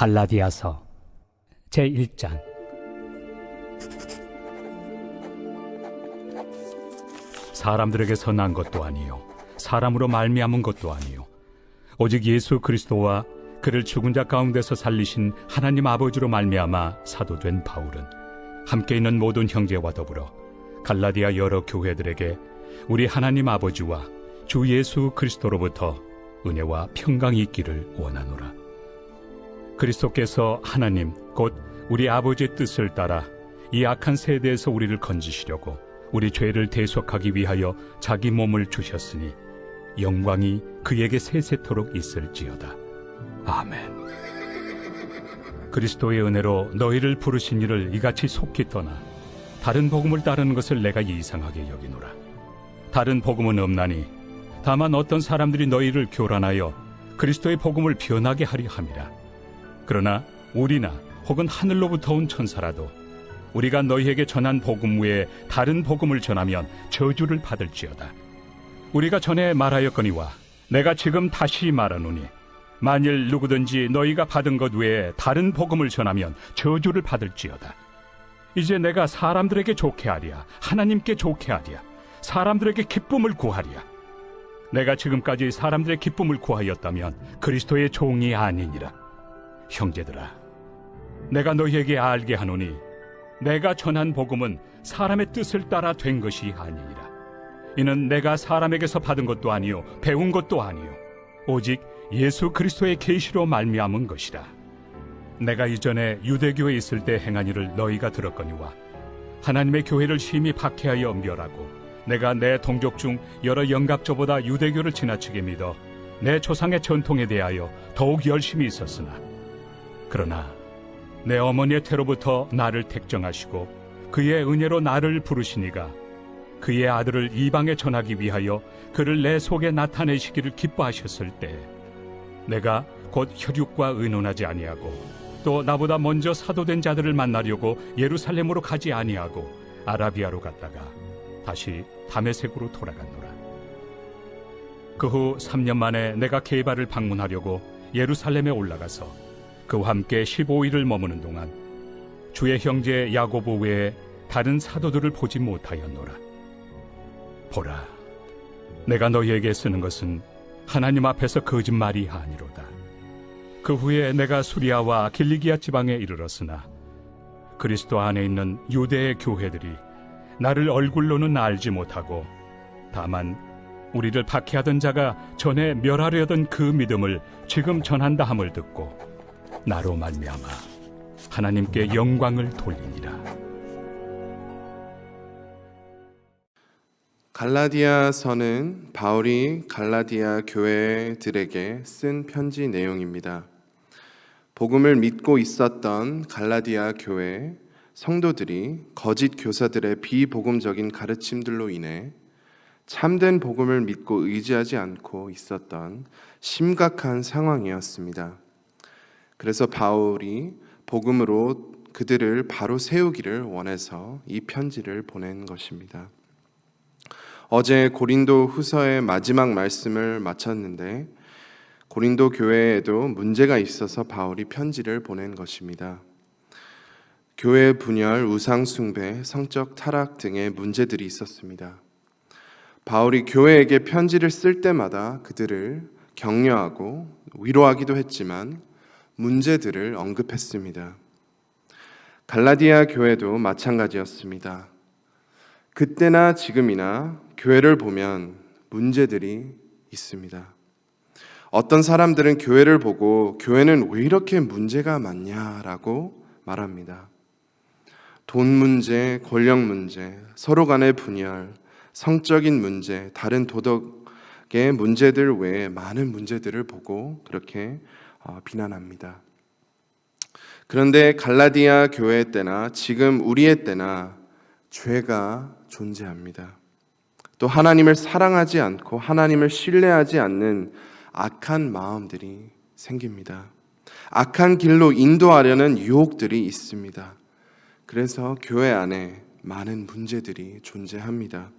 갈라디아서 제1장. 사람들에게서 난 것도 아니요 사람으로 말미암은 것도 아니요 오직 예수 그리스도와 그를 죽은 자 가운데서 살리신 하나님 아버지로 말미암아 사도된 바울은 함께 있는 모든 형제와 더불어 갈라디아 여러 교회들에게 우리 하나님 아버지와 주 예수 그리스도로부터 은혜와 평강이 있기를 원하노라. 그리스도께서 하나님 곧 우리 아버지의 뜻을 따라 이 악한 세대에서 우리를 건지시려고 우리 죄를 대속하기 위하여 자기 몸을 주셨으니 영광이 그에게 세세토록 있을지어다. 아멘. 그리스도의 은혜로 너희를 부르신 이를 이같이 속히 떠나 다른 복음을 따르는 것을 내가 이상하게 여기노라. 다른 복음은 없나니 다만 어떤 사람들이 너희를 교란하여 그리스도의 복음을 변하게 하려 함이라. 그러나 우리나 혹은 하늘로부터 온 천사라도 우리가 너희에게 전한 복음 외에 다른 복음을 전하면 저주를 받을지어다. 우리가 전에 말하였거니와 내가 지금 다시 말하노니 만일 누구든지 너희가 받은 것 외에 다른 복음을 전하면 저주를 받을지어다. 이제 내가 사람들에게 좋게 하랴 하나님께 좋게 하랴 사람들에게 기쁨을 구하랴. 내가 지금까지 사람들의 기쁨을 구하였다면 그리스도의 종이 아니니라. 형제들아, 내가 너희에게 알게 하노니 내가 전한 복음은 사람의 뜻을 따라 된 것이 아니니라. 이는 내가 사람에게서 받은 것도 아니요 배운 것도 아니요 오직 예수 그리스도의 계시로 말미암은 것이라. 내가 이전에 유대교에 있을 때 행한 일을 너희가 들었거니와 하나님의 교회를 심히 박해하여 멸하고 내가 내 동족 중 여러 영갑조보다 유대교를 지나치게 믿어 내 조상의 전통에 대하여 더욱 열심히 있었으나 그러나 내 어머니의 태로부터 나를 택정하시고 그의 은혜로 나를 부르시니가 그의 아들을 이방에 전하기 위하여 그를 내 속에 나타내시기를 기뻐하셨을 때 내가 곧 혈육과 의논하지 아니하고 또 나보다 먼저 사도된 자들을 만나려고 예루살렘으로 가지 아니하고 아라비아로 갔다가 다시 다메섹으로 돌아갔노라. 그 후 3년 만에 내가 게바를 방문하려고 예루살렘에 올라가서 그와 함께 15일을 머무는 동안 주의 형제 야고보 외에 다른 사도들을 보지 못하였노라. 보라, 내가 너희에게 쓰는 것은 하나님 앞에서 거짓말이 아니로다. 그 후에 내가 수리아와 길리기아 지방에 이르렀으나 그리스도 안에 있는 유대의 교회들이 나를 얼굴로는 알지 못하고 다만 우리를 박해하던 자가 전에 멸하려던 그 믿음을 지금 전한다 함을 듣고 나로 말미암아 하나님께 영광을 돌리니라. 갈라디아서는 바울이 갈라디아 교회들에게 쓴 편지 내용입니다. 복음을 믿고 있었던 갈라디아 교회 성도들이 거짓 교사들의 비복음적인 가르침들로 인해 참된 복음을 믿고 의지하지 않고 있었던 심각한 상황이었습니다. 그래서 바울이 복음으로 그들을 바로 세우기를 원해서 이 편지를 보낸 것입니다. 어제 고린도 후서의 마지막 말씀을 마쳤는데 고린도 교회에도 문제가 있어서 바울이 편지를 보낸 것입니다. 교회 분열, 우상 숭배, 성적 타락 등의 문제들이 있었습니다. 바울이 교회에게 편지를 쓸 때마다 그들을 격려하고 위로하기도 했지만 문제들을 언급했습니다. 갈라디아 교회도 마찬가지였습니다. 그때나 지금이나 교회를 보면 문제들이 있습니다. 어떤 사람들은 교회를 보고 교회는 왜 이렇게 문제가 많냐라고 말합니다. 돈 문제, 권력 문제, 서로 간의 분열, 성적인 문제, 다른 도덕의 문제들 외에 많은 문제들을 보고 그렇게 비난합니다. 그런데 갈라디아 교회 때나 지금 우리의 때나 죄가 존재합니다. 또 하나님을 사랑하지 않고 하나님을 신뢰하지 않는 악한 마음들이 생깁니다. 악한 길로 인도하려는 유혹들이 있습니다. 그래서 교회 안에 많은 문제들이 존재합니다.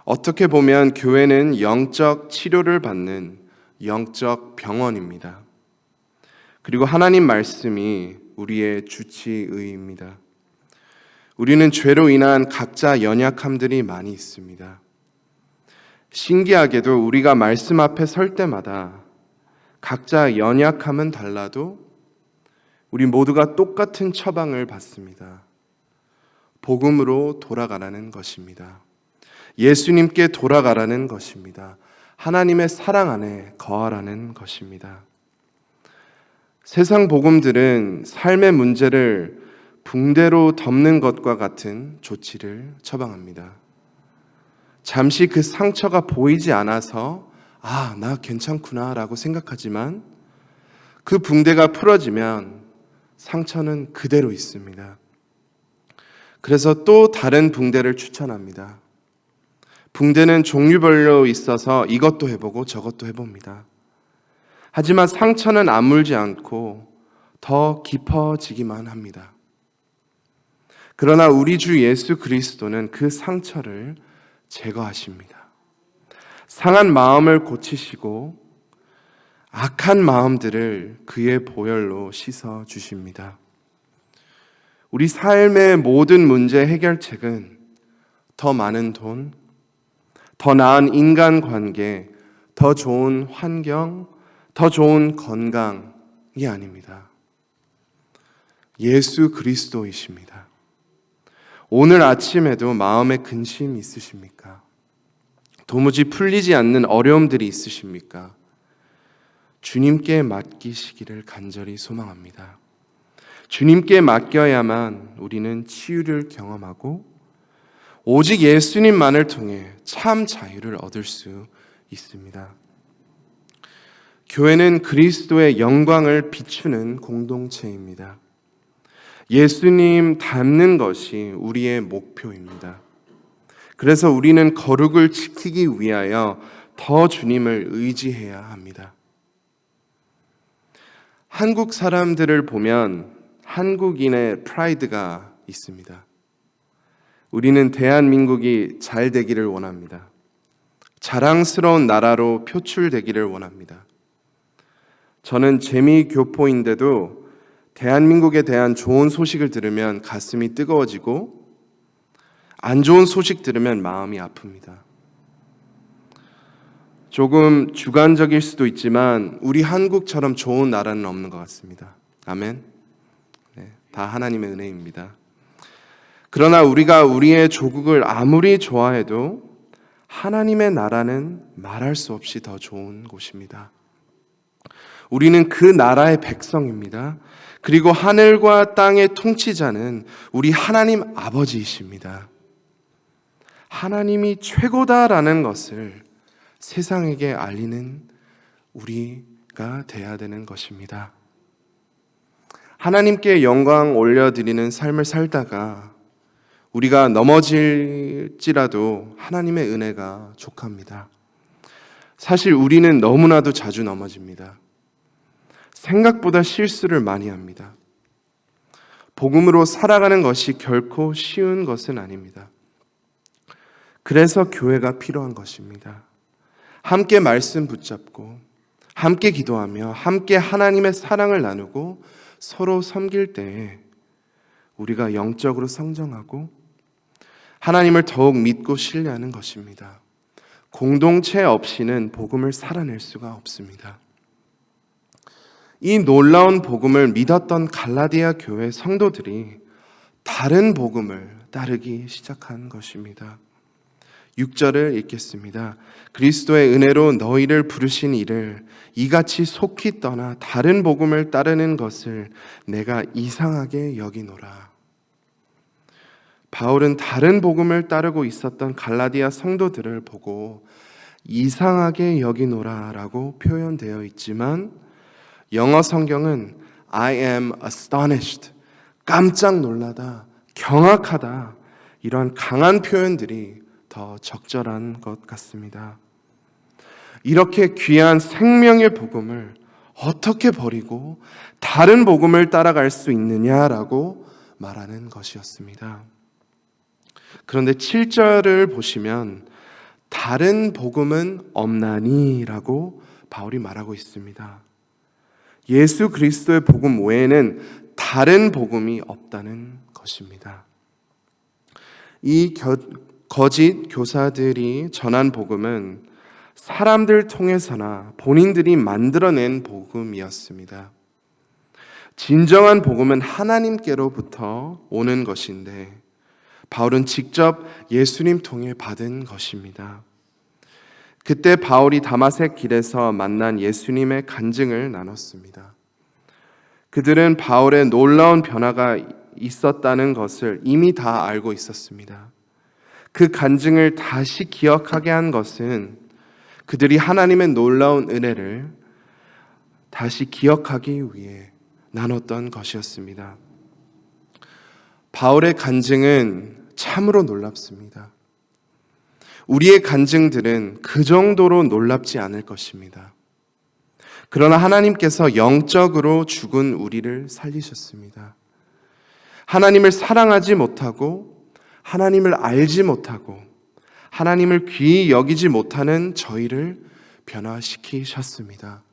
어떻게 보면 교회는 영적 치료를 받는 영적 병원입니다. 그리고 하나님 말씀이 우리의 주치의입니다. 우리는 죄로 인한 각자 연약함들이 많이 있습니다. 신기하게도 우리가 말씀 앞에 설 때마다 각자 연약함은 달라도 우리 모두가 똑같은 처방을 받습니다. 복음으로 돌아가라는 것입니다. 예수님께 돌아가라는 것입니다. 하나님의 사랑 안에 거하라는 것입니다. 세상 복음들은 삶의 문제를 붕대로 덮는 것과 같은 조치를 처방합니다. 잠시 그 상처가 보이지 않아서 나 괜찮구나 라고 생각하지만 그 붕대가 풀어지면 상처는 그대로 있습니다. 그래서 또 다른 붕대를 추천합니다. 붕대는 종류별로 있어서 이것도 해보고 저것도 해봅니다. 하지만 상처는 아물지 않고 더 깊어지기만 합니다. 그러나 우리 주 예수 그리스도는 그 상처를 제거하십니다. 상한 마음을 고치시고 악한 마음들을 그의 보혈로 씻어 주십니다. 우리 삶의 모든 문제 해결책은 더 많은 돈, 더 나은 인간관계, 더 좋은 환경, 더 좋은 건강이 아닙니다. 예수 그리스도이십니다. 오늘 아침에도 마음에 근심이 있으십니까? 도무지 풀리지 않는 어려움들이 있으십니까? 주님께 맡기시기를 간절히 소망합니다. 주님께 맡겨야만 우리는 치유를 경험하고 오직 예수님만을 통해 참 자유를 얻을 수 있습니다. 교회는 그리스도의 영광을 비추는 공동체입니다. 예수님 닮는 것이 우리의 목표입니다. 그래서 우리는 거룩을 지키기 위하여 더 주님을 의지해야 합니다. 한국 사람들을 보면 한국인의 프라이드가 있습니다. 우리는 대한민국이 잘 되기를 원합니다. 자랑스러운 나라로 표출되기를 원합니다. 저는 재미교포인데도 대한민국에 대한 좋은 소식을 들으면 가슴이 뜨거워지고 안 좋은 소식 들으면 마음이 아픕니다. 조금 주관적일 수도 있지만 우리 한국처럼 좋은 나라는 없는 것 같습니다. 아멘. 네, 다 하나님의 은혜입니다. 그러나 우리가 우리의 조국을 아무리 좋아해도 하나님의 나라는 말할 수 없이 더 좋은 곳입니다. 우리는 그 나라의 백성입니다. 그리고 하늘과 땅의 통치자는 우리 하나님 아버지이십니다. 하나님이 최고다라는 것을 세상에게 알리는 우리가 돼야 되는 것입니다. 하나님께 영광 올려드리는 삶을 살다가 우리가 넘어질지라도 하나님의 은혜가 족합니다. 사실 우리는 너무나도 자주 넘어집니다. 생각보다 실수를 많이 합니다. 복음으로 살아가는 것이 결코 쉬운 것은 아닙니다. 그래서 교회가 필요한 것입니다. 함께 말씀 붙잡고 함께 기도하며 함께 하나님의 사랑을 나누고 서로 섬길 때에 우리가 영적으로 성장하고 하나님을 더욱 믿고 신뢰하는 것입니다. 공동체 없이는 복음을 살아낼 수가 없습니다. 이 놀라운 복음을 믿었던 갈라디아 교회 성도들이 다른 복음을 따르기 시작한 것입니다. 6절을 읽겠습니다. 그리스도의 은혜로 너희를 부르신 이를 이같이 속히 떠나 다른 복음을 따르는 것을 내가 이상하게 여기노라. 바울은 다른 복음을 따르고 있었던 갈라디아 성도들을 보고 이상하게 여기노라라고 표현되어 있지만 영어 성경은 I am astonished, 깜짝 놀라다, 경악하다 이런 강한 표현들이 더 적절한 것 같습니다. 이렇게 귀한 생명의 복음을 어떻게 버리고 다른 복음을 따라갈 수 있느냐라고 말하는 것이었습니다. 그런데 7절을 보시면 다른 복음은 없나니 라고 바울이 말하고 있습니다. 예수 그리스도의 복음 외에는 다른 복음이 없다는 것입니다. 이 거짓 교사들이 전한 복음은 사람들 통해서나 본인들이 만들어낸 복음이었습니다. 진정한 복음은 하나님께로부터 오는 것인데 바울은 직접 예수님 통해 받은 것입니다. 그때 바울이 다마색 길에서 만난 예수님의 간증을 나눴습니다. 그들은 바울의 놀라운 변화가 있었다는 것을 이미 다 알고 있었습니다. 그 간증을 다시 기억하게 한 것은 그들이 하나님의 놀라운 은혜를 다시 기억하기 위해 나눴던 것이었습니다. 바울의 간증은 참으로 놀랍습니다. 우리의 간증들은 그 정도로 놀랍지 않을 것입니다. 그러나 하나님께서 영적으로 죽은 우리를 살리셨습니다. 하나님을 사랑하지 못하고 하나님을 알지 못하고 하나님을 귀히 여기지 못하는 저희를 변화시키셨습니다.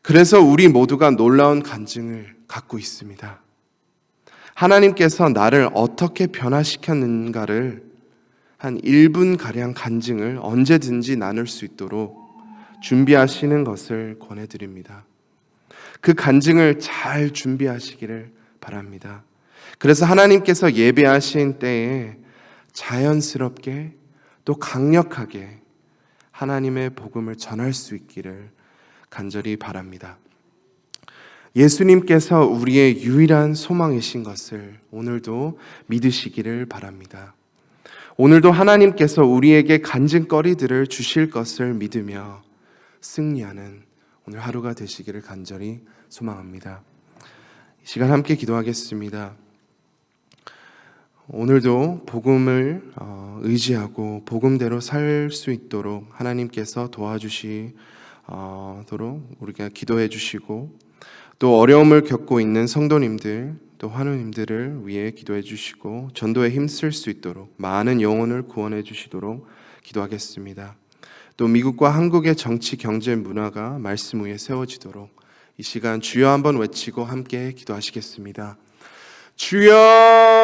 그래서 우리 모두가 놀라운 간증을 갖고 있습니다. 하나님께서 나를 어떻게 변화시켰는가를 한 1분가량 간증을 언제든지 나눌 수 있도록 준비하시는 것을 권해드립니다. 그 간증을 잘 준비하시기를 바랍니다. 그래서 하나님께서 예배하신 때에 자연스럽게 또 강력하게 하나님의 복음을 전할 수 있기를 간절히 바랍니다. 예수님께서 우리의 유일한 소망이신 것을 오늘도 믿으시기를 바랍니다. 오늘도 하나님께서 우리에게 간증거리들을 주실 것을 믿으며 승리하는 오늘 하루가 되시기를 간절히 소망합니다. 이 시간 함께 기도하겠습니다. 오늘도 복음을 의지하고 복음대로 살 수 있도록 하나님께서 도와주시도록 우리가 기도해 주시고 또 어려움을 겪고 있는 성도님들 또 환우님들을 위해 기도해 주시고 전도에 힘쓸 수 있도록 많은 영혼을 구원해 주시도록 기도하겠습니다. 또 미국과 한국의 정치, 경제, 문화가 말씀 위에 세워지도록 이 시간 주여 한번 외치고 함께 기도하시겠습니다. 주여!